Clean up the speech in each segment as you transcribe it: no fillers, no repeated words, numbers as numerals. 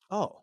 Oh,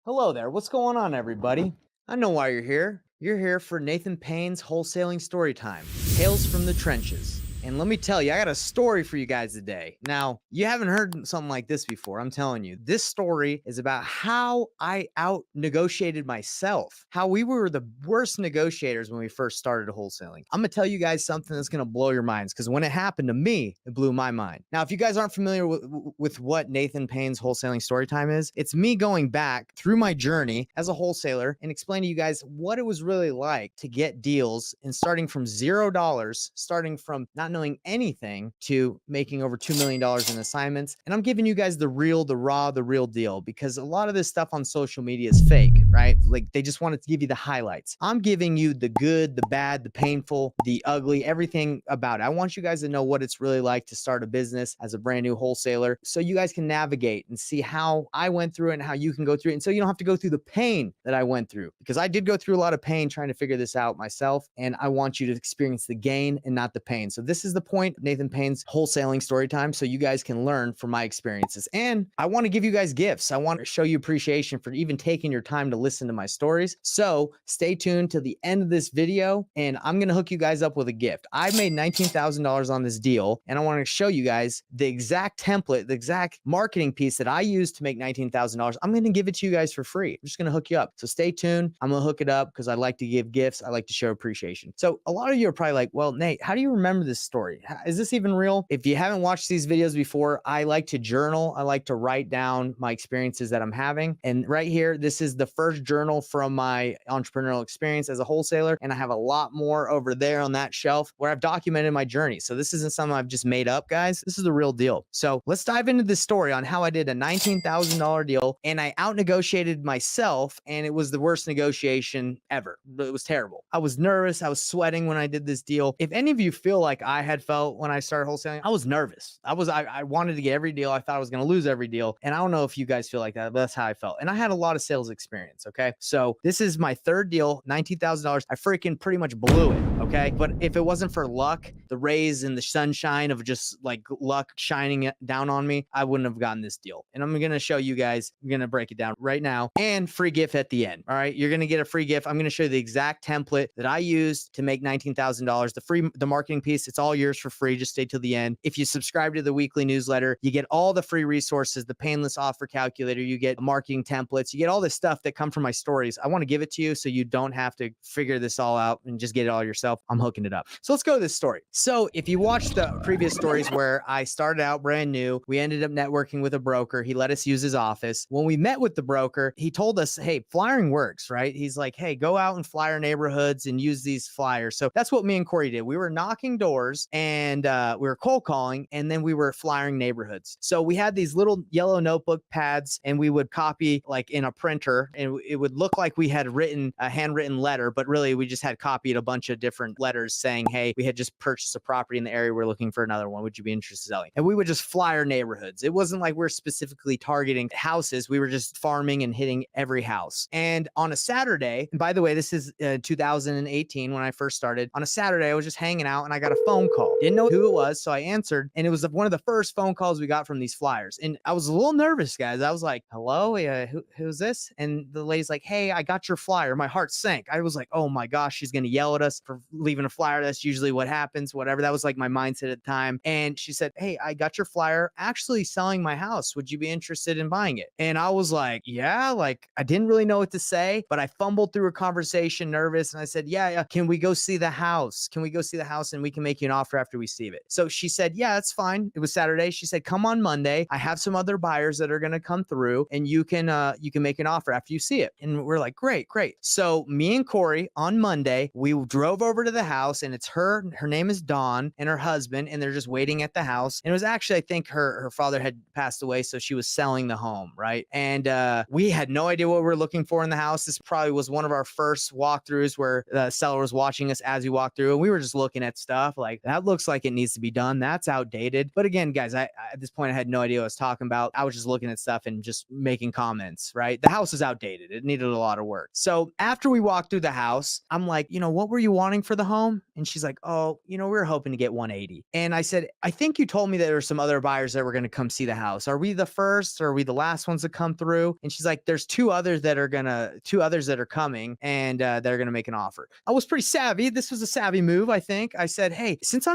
hello there. What's going on, everybody? I know why you're here. You're here for Nathan Payne's Wholesaling Storytime, Tales from the Trenches. And let me tell you, I got a story for you guys today. Now, you haven't heard something like this before. I'm telling you, this story is about how I out negotiated myself, how we were the worst negotiators when we first started wholesaling. I'm going to tell you guys something that's going to blow your minds because when it happened to me, it blew my mind. Now, if you guys aren't familiar with what Nathan Payne's Wholesaling Storytime is, it's me going back through my journey as a wholesaler and explaining to you guys what it was really like to get deals and starting from $0, starting from not knowing anything to making over $2 million in assignments. And I'm giving you guys the real, the raw, the real deal because a lot of this stuff on social media is fake, right? Like they just wanted to give you the highlights. I'm giving you the good, the bad, the painful, the ugly, everything about it. I want you guys to know what it's really like to start a business as a brand new wholesaler so you guys can navigate and see how I went through it and how you can go through it. And so you don't have to go through the pain that I went through because I did go through a lot of pain trying to figure this out myself. And I want you to experience the gain and not the pain. So this is the point of Nathan Payne's wholesaling story time. So you guys can learn from my experiences. And I want to give you guys gifts. I want to show you appreciation for even taking your time to listen to my stories. So stay tuned to the end of this video and I'm going to hook you guys up with a gift. I made $19,000 on this deal and I want to show you guys the exact template, the exact marketing piece that I used to make $19,000. I'm going to give it to you guys for free. I'm just going to hook you up. So stay tuned. I'm going to hook it up because I like to give gifts. I like to show appreciation. So a lot of you are probably like, well, Nate, how do you remember this story? Is this even real? If you haven't watched these videos before, I like to journal. I like to write down my experiences that I'm having. And right here, this is the first journal from my entrepreneurial experience as a wholesaler. And I have a lot more over there on that shelf where I've documented my journey. So this isn't something I've just made up, guys. This is the real deal. So let's dive into this story on how I did a $19,000 deal and I out negotiated myself and it was the worst negotiation ever. It was terrible. I was nervous. I was sweating when I did this deal. If any of you feel like I had felt when I started wholesaling, I was nervous. I wanted to get every deal. I thought I was going to lose every deal. And I don't know if you guys feel like that, but that's how I felt. And I had a lot of sales experience. Okay. So this is my third deal, $19,000. I freaking pretty much blew it. Okay. But if it wasn't for luck, the rays and the sunshine of just like luck shining down on me, I wouldn't have gotten this deal. And I'm going to show you guys, I'm going to break it down right now and free gift at the end. All right. You're going to get a free gift. I'm going to show you the exact template that I used to make $19,000. The marketing piece, it's all yours for free. Just stay till the end. If you subscribe to the weekly newsletter, you get all the free resources, the painless offer calculator, you get marketing templates, you get all this stuff that come from my stories. I want to give it to you so you don't have to figure this all out and just get it all yourself. I'm hooking it up. So let's go to this story. So if you watched the previous stories where I started out brand new, we ended up networking with a broker. He let us use his office. When we met with the broker, he told us, hey, flyering works, right? He's like, hey, go out and flyer neighborhoods and use these flyers. So that's what me and Corey did. We were knocking doors and we were cold calling and then we were flyering neighborhoods. So we had these little yellow notebook pads and we would copy like in a printer and it would look like we had written a handwritten letter, but really we just had copied a bunch of different letters saying, hey, we had just purchased a property in the area. We're looking for another one. Would you be interested in selling? And we would just flyer neighborhoods. It wasn't like we're specifically targeting houses. We were just farming and hitting every house. And on a Saturday, and by the way, this is 2018 when I first started. On a Saturday, I was just hanging out and I got a phone call. Didn't know who it was, so I answered. And it was one of the first phone calls we got from these flyers. And I was a little nervous, guys. I was like, hello, who's this? And the lady's like, hey, I got your flyer. My heart sank. I was like, oh my gosh, she's going to yell at us for leaving a flyer. That's usually what happens, whatever. That was like my mindset at the time. And she said, hey, I got your flyer actually selling my house. Would you be interested in buying it? And I was like, yeah, like I didn't really know what to say, but I fumbled through a conversation nervous. And I said, yeah, can we go see the house? Can we go see the house and we can make you an offer after we see it? So she said, yeah, that's fine. It was Saturday. She said, come on Monday. I have some other buyers that are going to come through and you can make an offer after you see it. And we're like, great. So me and Corey on Monday, we drove over to the house and it's her name is Dawn and her husband, and they're just waiting at the house. And it was actually, I think her father had passed away. So she was selling the home. Right. And we had no idea what we were looking for in the house. This probably was one of our first walkthroughs where the seller was watching us as we walked through and we were just looking at stuff like that looks like it needs to be done. That's outdated. But again, guys, I at this point, I had no idea what I was talking about. I was just looking at stuff and just making comments, right? The house is outdated. It needed a lot of work. So after we walked through the house, I'm like, what were you wanting for for the home? And she's like, oh, we were hoping to get 180. And I said, I think you told me that there were some other buyers that were going to come see the house. Are we the first or are we the last ones to come through? And she's like, there's two others that are coming and they're going to make an offer. I was pretty savvy. This was a savvy move, I think. I said, hey, since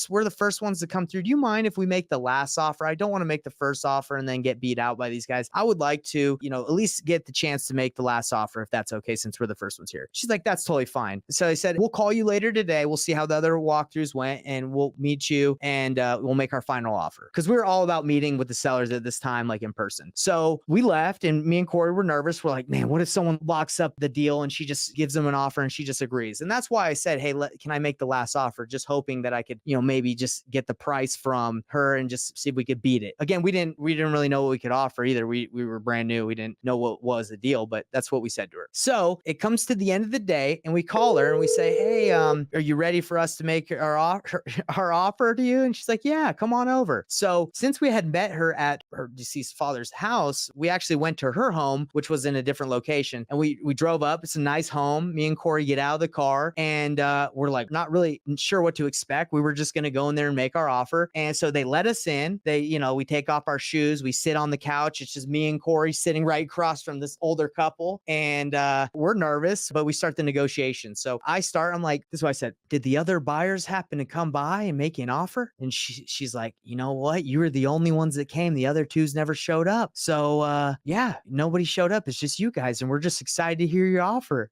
we're the first ones to come through, do you mind if we make the last offer? I don't want to make the first offer and then get beat out by these guys. I would like to, at least get the chance to make the last offer if that's okay, since we're the first ones here. She's like, that's totally fine. So I said, we'll call you later today. We'll see how the other walkthroughs went and we'll meet you and we'll make our final offer. Because we were all about meeting with the sellers at this time, like in person. So we left and me and Corey were nervous. We're like, man, what if someone locks up the deal and she just gives them an offer and she just agrees? And that's why I said, hey, can I make the last offer? Just hoping that I could, maybe just get the price from her and just see if we could beat it. Again, we didn't really know what we could offer either. We were brand new. We didn't know what was the deal, but that's what we said to her. So it comes to the end of the day and we call her and we say, hey, are you ready for us to make our offer to you? And she's like, yeah, come on over. So since we had met her at her deceased father's house, we actually went to her home, which was in a different location. And we drove up. It's a nice home. Me and Corey get out of the car and we're like not really sure what to expect. We were just going to go in there and make our offer. And so they let us in. We take off our shoes. We sit on the couch. It's just me and Corey sitting right across from this older couple. And we're nervous, but we start the negotiation. So I'm like, this is what I said. Did the other buyers happen to come by and make an offer? And she's like, you know what? You were the only ones that came. The other twos never showed up. So yeah, nobody showed up. It's just you guys. And we're just excited to hear your offer.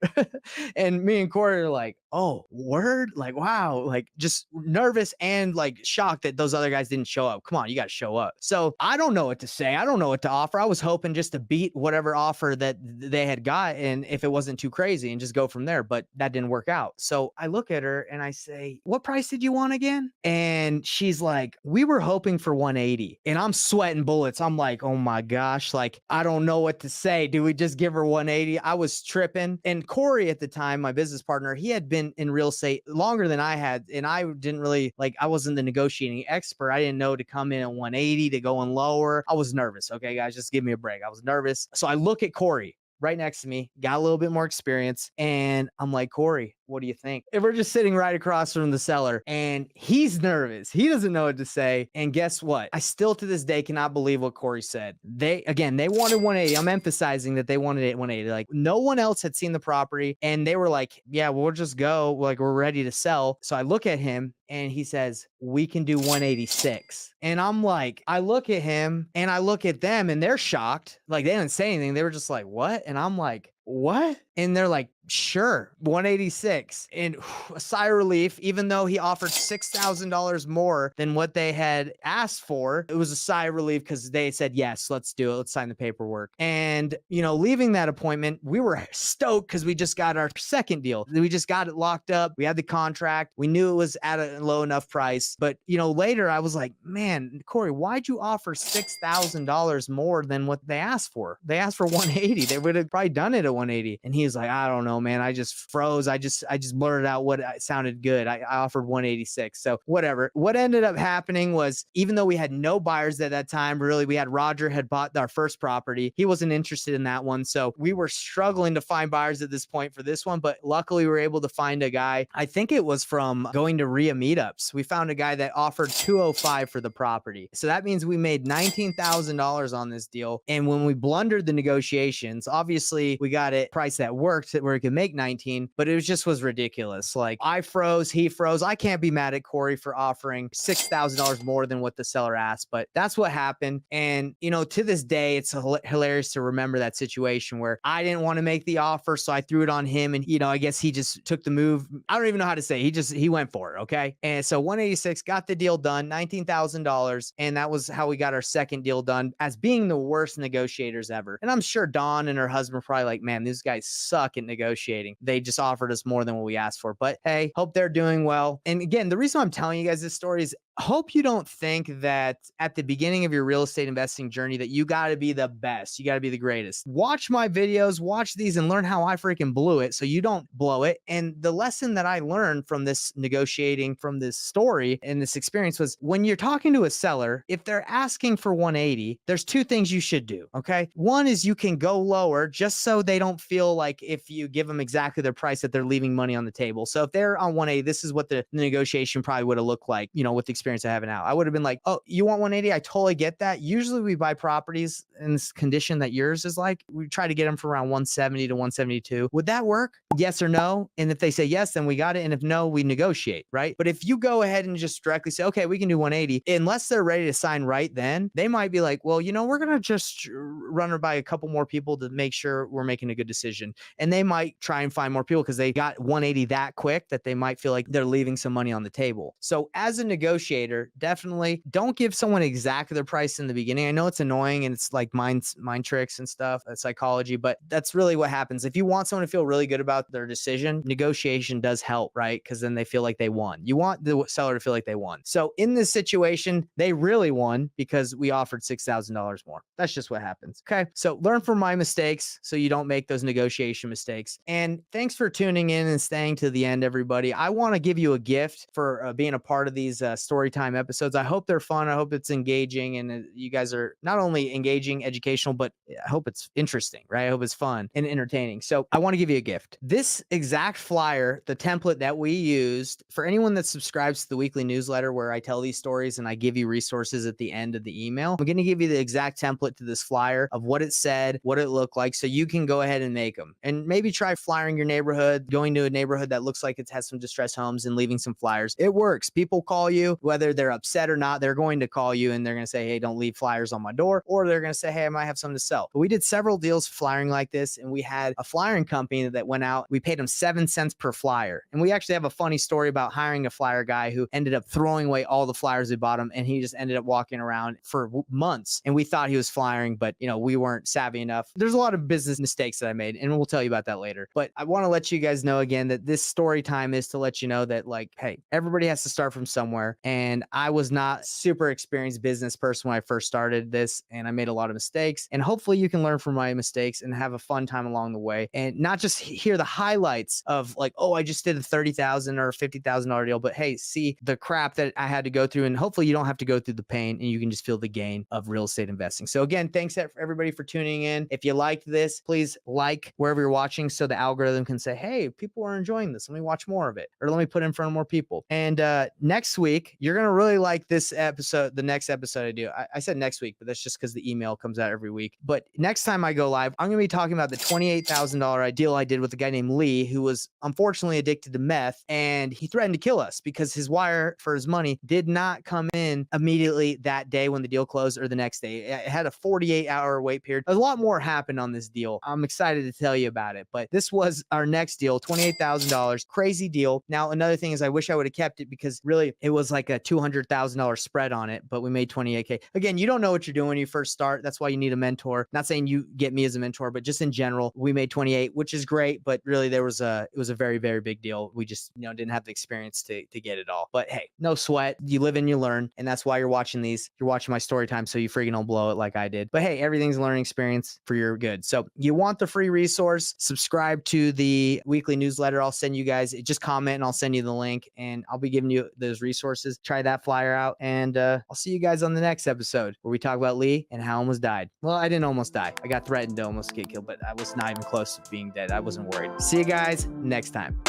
And me and Corey are like, oh, word? Like, wow. Like just nervous and like shocked that those other guys didn't show up. Come on, you got to show up. So I don't know what to say. I don't know what to offer. I was hoping just to beat whatever offer that they had got. And if it wasn't too crazy and just go from there, but that didn't work out. So I look at her and I say, what price did you want again? And she's like, we were hoping for 180. And I'm sweating bullets. I'm like, oh my gosh, like, I don't know what to say. Do we just give her 180? I was tripping. And Corey at the time, my business partner, he had been in real estate longer than I had. And I didn't really I wasn't the negotiating expert. I didn't know to come in at 180 to go in lower. I was nervous. Okay, guys, just give me a break. I was nervous. So I look at Corey right next to me, got a little bit more experience. And I'm like, Corey, what do you think? And we're just sitting right across from the seller and he's nervous. He doesn't know what to say. And guess what? I still to this day cannot believe what Corey said. They wanted 180. I'm emphasizing that they wanted it 180. Like no one else had seen the property and they were like, yeah, we'll just go. Like we're ready to sell. So I look at him and he says, we can do 186. And I'm like, I look at him and I look at them and they're shocked. Like they didn't say anything. They were just like, what? And I'm like, what? And they're like, sure, 186. And a sigh of relief, even though he offered $6,000 more than what they had asked for, it was a sigh of relief because they said, yes, let's do it. Let's sign the paperwork. And, leaving that appointment, we were stoked because we just got our second deal. We just got it locked up. We had the contract. We knew it was at a low enough price. But, later I was like, man, Corey, why'd you offer $6,000 more than what they asked for? They asked for 180. They would have probably done it at 180. And he was like, I don't know, man. I just froze. I just blurted out what sounded good. I offered 186. So whatever. What ended up happening was, even though we had no buyers at that time, really, we had Roger had bought our first property. He wasn't interested in that one. So we were struggling to find buyers at this point for this one. But luckily we were able to find a guy. I think it was from going to RIA meetups. We found a guy that offered 205 for the property. So that means we made $19,000 on this deal. And when we blundered the negotiations, obviously we got it priced that worked where it could make 19, but it was ridiculous. Like I froze, he froze. I can't be mad at Corey for offering $6,000 more than what the seller asked, but that's what happened. And, to this day, it's hilarious to remember that situation where I didn't want to make the offer. So I threw it on him and, I guess he just took the move. I don't even know how to say it. He went for it. Okay. And so 186 got the deal done, $19,000. And that was how we got our second deal done as being the worst negotiators ever. And I'm sure Dawn and her husband were probably like, man, these guys suck at negotiating. They just offered us more than what we asked for. But hey, hope they're doing well. And again, the reason I'm telling you guys this story is hope you don't think that at the beginning of your real estate investing journey that you got to be the best, you got to be the greatest. Watch my videos, watch these and learn how I freaking blew it so you don't blow it. And the lesson that I learned from this negotiating, from this story and this experience was when you're talking to a seller, if they're asking for 180, there's two things you should do, okay? One is you can go lower just so they don't feel like if you give them exactly their price that they're leaving money on the table. So if they're on 180, this is what the negotiation probably would have looked like, you know, with the experience I have now. I would have been like, oh, you want 180? I totally get that. Usually we buy properties in this condition that yours is like, we try to get them for around 170 to 172. Would that work? Yes or no? And if they say yes, then we got it. And if no, we negotiate, right? But if you go ahead and just directly say, okay, we can do 180, unless they're ready to sign right then, they might be like, well, you know, we're going to just run it by a couple more people to make sure we're making a good decision. And they might try and find more people because they got 180 that quick that they might feel like they're leaving some money on the table. So as a negotiator, definitely don't give someone exactly their price in the beginning. I know it's annoying and it's like mind tricks and stuff, psychology, but that's really what happens. If you want someone to feel really good about their decision, negotiation does help, right? Because then they feel like they won. You want the seller to feel like they won. So in this situation, they really won because we offered $6,000 more. That's just what happens. Okay. So learn from my mistakes so you don't make those negotiation mistakes. And thanks for tuning in and staying to the end, everybody. I want to give you a gift for being a part of these story time episodes. I hope they're fun. I hope it's engaging and you guys are not only engaging, educational, but I hope it's interesting, right? I hope it's fun and entertaining. So I want to give you a gift. This exact flyer, the template that we used for anyone that subscribes to the weekly newsletter where I tell these stories and I give you resources at the end of the email, I'm going to give you the exact template to this flyer of what it said, what it looked like, so you can go ahead and make them. And maybe try flyering your neighborhood, going to a neighborhood that looks like it has some distressed homes and leaving some flyers. It works. People call you, whether they're upset or not, they're going to call you and they're going to say, hey, don't leave flyers on my door, or they're going to say, hey, I might have something to sell. But we did several deals flyering like this, and we had a flyering company that went out. We paid them 7 cents per flyer. And we actually have a funny story about hiring a flyer guy who ended up throwing away all the flyers we bought him, and he just ended up walking around for months. And we thought he was flyering, but you know, we weren't savvy enough. There's a lot of business mistakes that I made, and we'll tell you about that later. But I want to let you guys know again that this story time is to let you know that, like, hey, everybody has to start from somewhere. And I was not super experienced business person when I first started this, and I made a lot of mistakes. And hopefully you can learn from my mistakes and have a fun time along the way, and not just hear the highlights of like, oh, I just did a $30,000 or $50,000 deal, but hey, see the crap that I had to go through. And hopefully you don't have to go through the pain and you can just feel the gain of real estate investing. So again, thanks everybody for tuning in. If you liked this, please like wherever you're watching so the algorithm can say, hey, people are enjoying this. Let me watch more of it, or let me put it in front of more people. And next week, you're going to really like this episode, the next episode I do. I said next week, but that's just because the email comes out every week. But next time I go live, I'm going to be talking about the $28,000 deal I did with a guy named Lee, who was unfortunately addicted to meth, and he threatened to kill us because his wire for his money did not come in immediately that day when the deal closed or the next day. It had a 48-hour wait period. A lot more happened on this deal. I'm excited to tell you about it, but this was our next deal, $28,000, crazy deal. Now, another thing is I wish I would have kept it because really it was like a $200,000 spread on it, but we made 28K. Again, you don't know what you're doing when you first start. That's why you need a mentor. Not saying you get me as a mentor, but just in general, we made 28, which is great, but really it was a very, very big deal. We just, didn't have the experience to get it all. But hey, no sweat. You live and you learn. And that's why you're watching these. You're watching my story time so you freaking don't blow it like I did. But hey, everything's a learning experience for your good. So you want the free resource, subscribe to the weekly newsletter. I'll send you guys, just comment and I'll send you the link and I'll be giving you those resources. Try that flyer out. And I'll see you guys on the next episode where we talk about Lee and how I almost died. Well, I didn't almost die. I got threatened to almost get killed, but I was not even close to being dead. I wasn't worried. See you guys next time.